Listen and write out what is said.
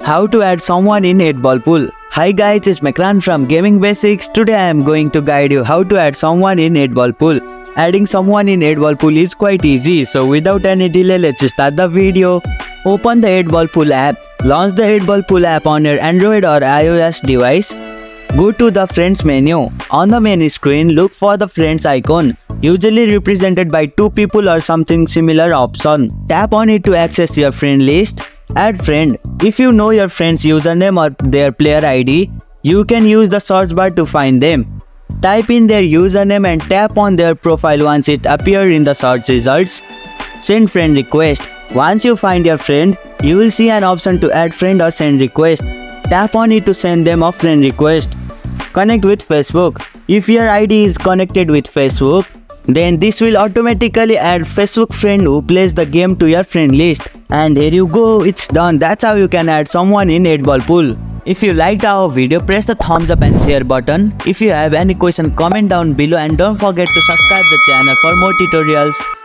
How to add someone in 8-ball pool. Hi guys, it's Mekran from Gaming Basics. Today I am going to guide you how to add someone in 8-ball pool. Adding someone in 8-ball pool is quite easy, so without any delay, let's start the video. Open the 8-ball pool app. Launch the 8-ball pool app on your Android or iOS device. Go to the Friends menu. On the main screen, look for the Friends icon, usually represented by two people or something similar option. Tap on it to access your friend list. Add friend. If you know your friend's username or their player ID, you can use the search bar to find them. Type in their username and tap on their profile once it appears in the search results. Send friend request. Once you find your friend, you will see an option to add friend or send request. Tap on it to send them a friend request. Connect with Facebook. If your ID is connected with Facebook, then this will automatically add Facebook friend who plays the game to your friend list. And here you go, it's done. That's how you can add someone in 8-ball pool. If you liked our video, press the thumbs up and share button. If you have any question, comment down below and don't forget to subscribe the channel for more tutorials.